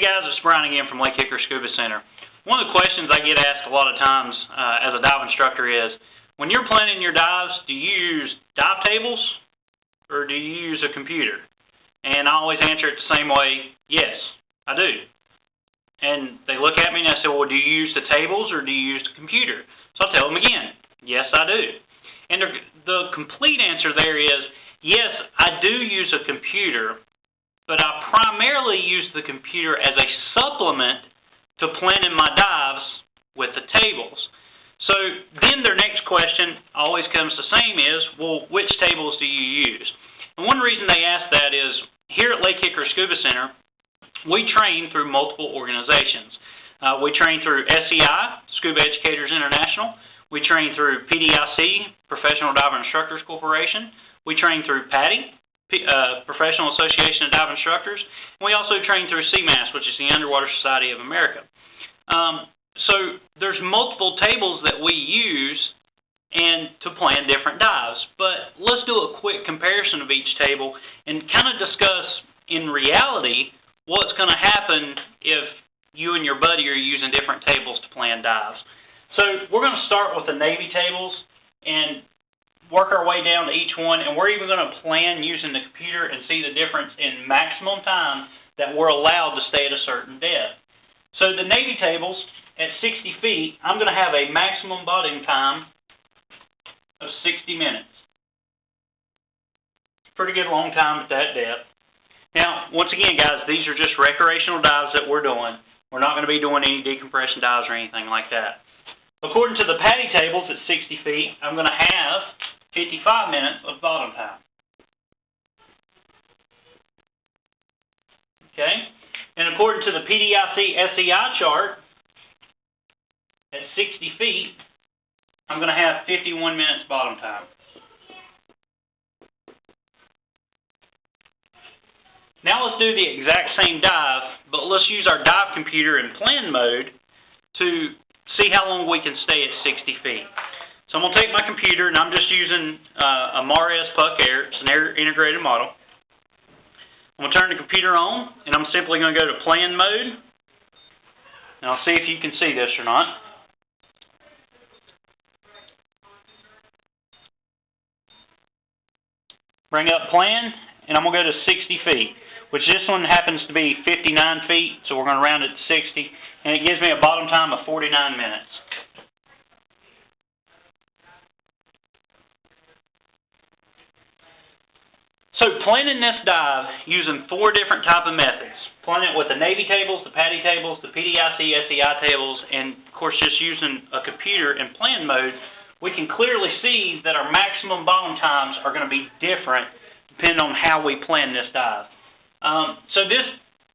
guys, it's Brian again from Lake Hickory Scuba Center. One of the questions I get asked a lot of times as a dive instructor is, when you're planning your dives, do you use dive tables or do you use a computer? And I always answer it the same way, yes, I do. And they look at me and I say, well, do you use the tables or do you use the computer? So I'll tell them again, yes, I do. And the complete answer there is, yes, I do use a computer, but I primarily use the computer as a supplement to planning my dives with the tables. So then their next question always comes the same is, well, which tables do you use? And one reason they ask that is, here at Lake Hickory Scuba Center, we train through multiple organizations. We train through SEI, Scuba Educators International. We train through PDIC, Professional Diver Instructors Corporation. We train through PADI, Professional Association of Dive Instructors. And we also train through CMAS, which is the Underwater Society of America. So there's multiple tables that we use and to plan different dives. But let's do a quick comparison of each table and kind of discuss in reality what's going to happen if you and your buddy are using different tables to plan dives. So we're going to start with the Navy tables and work our way down to each one, and we're even going to plan using the computer and see the difference in maximum time that we're allowed to stay at a certain depth. So the Navy tables at 60 feet, I'm going to have a maximum bottom time of 60 minutes. Pretty good long time at that depth. Now, once again, guys, these are just recreational dives that we're doing. We're not going to be doing any decompression dives or anything like that. According to the PADI tables at 60 feet, I'm going to have 55 minutes of bottom time. Okay? And according to the PDIC SEI chart, at 60 feet, I'm going to have 51 minutes bottom time. Now let's do the exact same dive, but let's use our dive computer in plan mode to see how long we can stay at 60 feet. So I'm going to take my computer, and I'm just using a MARS Puck Air. It's an air integrated model. I'm going to turn the computer on, and I'm simply going to go to plan mode. And I'll see if you can see this or not. Bring up plan, and I'm going to go to 60 feet, which this one happens to be 59 feet, so we're going to round it to 60, and it gives me a bottom time of 49 minutes. So planning this dive using 4 different type of methods. Planning it with the Navy tables, the PADI tables, the PDIC SEI tables, and of course just using a computer in plan mode, we can clearly see that our maximum bottom times are going to be different depending on how we plan this dive. So this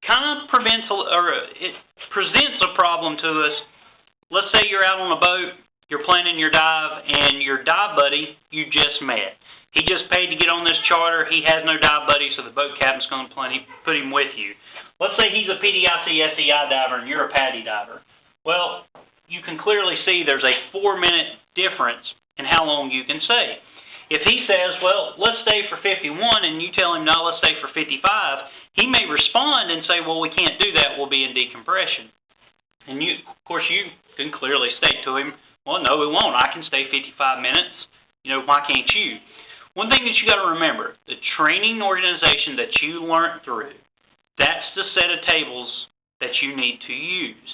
kind of presents a problem to us. Let's say you're out on a boat, you're planning your dive, and your dive buddy you just met. He just paid to get on this charter. He has no dive buddy, so the boat captain's going to put him with you. Let's say he's a PDIC SEI diver and you're a PADI diver. Well, you can clearly see there's a 4-minute difference in how long you can stay. If he says, well, let's stay for 51, and you tell him, no, let's stay for 55, he may respond and say, well, we can't do that. We'll be in decompression. And of course, you can clearly state to him, well, no, we won't. I can stay 55 minutes. Why can't you? One thing that you got to remember, the training organization that you learned through, that's the set of tables that you need to use.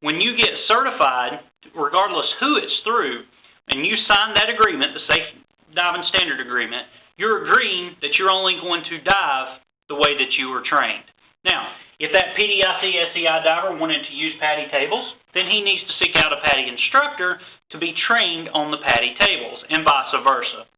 When you get certified, regardless who it's through, and you sign that agreement, the Safe Diving Standard Agreement, you're agreeing that you're only going to dive the way that you were trained. Now, if that PDIC SEI diver wanted to use PADI tables, then he needs to seek out a PADI instructor to be trained on the PADI tables, and vice versa.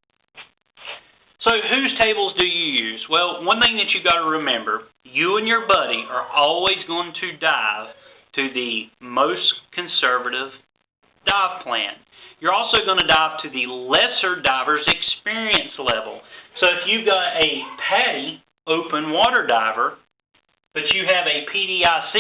So whose tables do you use? Well, one thing that you got to remember, you and your buddy are always going to dive to the most conservative dive plan. You're also going to dive to the lesser diver's experience level. So if you've got a PADI open water diver, but you have a PDIC,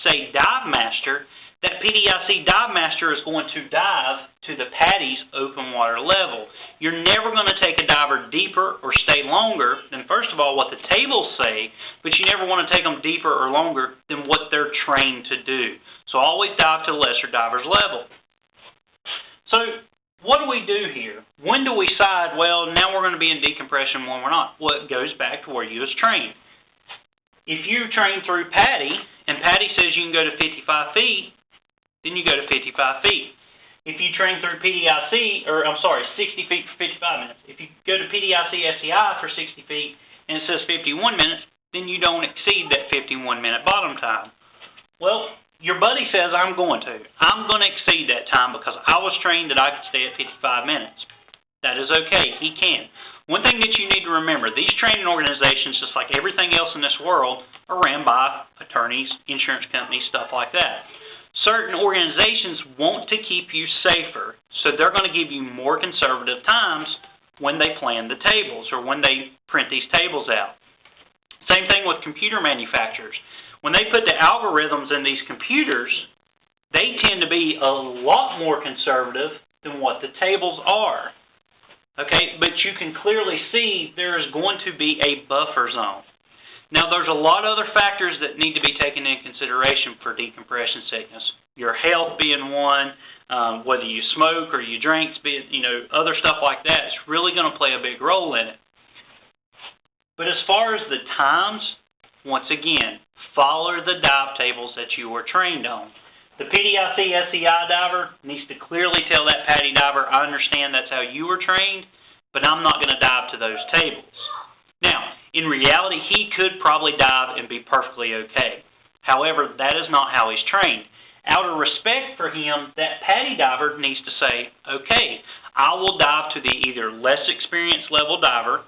say, dive master, that PDIC dive master is going to dive to the PADI's open water level. You're never going to take a diver deeper or stay longer than, first of all, what the tables say, but you never want to take them deeper or longer than what they're trained to do. So always dive to the lesser diver's level. So what do we do here? When do we decide, well, now we're going to be in decompression when we're not? Well, it goes back to where you was trained. If you train through PADI, and PADI says you can go to 55 feet, then you go to 55 feet. If you train through 60 feet for 55 minutes. If you go to PDIC SEI for 60 feet, and it says 51 minutes, then you don't exceed that 51-minute bottom time. Well, your buddy says, I'm going to exceed that time because I was trained that I could stay at 55 minutes. That is okay. He can. One thing that you need to remember, these training organizations, just like everything else in this world, are ran by attorneys, insurance companies, stuff like that. Certain organizations want to keep you safer, so they're going to give you more conservative times when they plan the tables or when they print these tables out. Same thing with computer manufacturers. When they put the algorithms in these computers, they tend to be a lot more conservative than what the tables are. Okay, but you can clearly see there is going to be a buffer zone. Now, there's a lot of other factors that need to be taken into consideration for decompression sickness. Your health being one, whether you smoke or you drink, other stuff like that. It's really going to play a big role in it. But as far as the times, once again, follow the dive tables that you were trained on. The PDIC SEI diver needs to clearly tell that PADI diver, I understand that's how you were trained, but I'm not going to dive to those tables. Now, in reality, he could probably dive and be perfectly okay. However, that is not how he's trained. Out of respect for him, that PADI diver needs to say, okay, I will dive to the either less experienced level diver,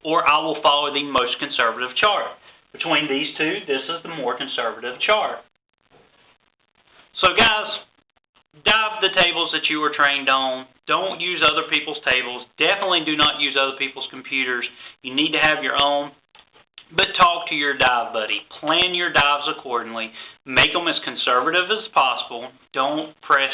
or I will follow the most conservative chart. Between these two, this is the more conservative chart. So guys, dive the tables that you were trained on. Don't use other people's tables. Definitely do not use other people's computers. You need to have your own. But talk to your dive buddy. Plan your dives accordingly. Make them as conservative as possible. Don't press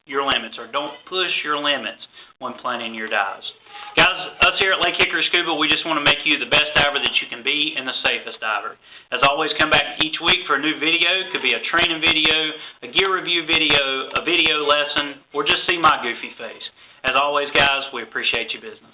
your limits or don't push your limits when planning your dives. Guys, us here at Lake Hickory Scuba, we just want to make you the best diver that you can be and the safest diver. As always, come back each week for a new video. It could be a training video, a gear review video, a video lesson, or just see my goofy face. As always, guys, we appreciate your business.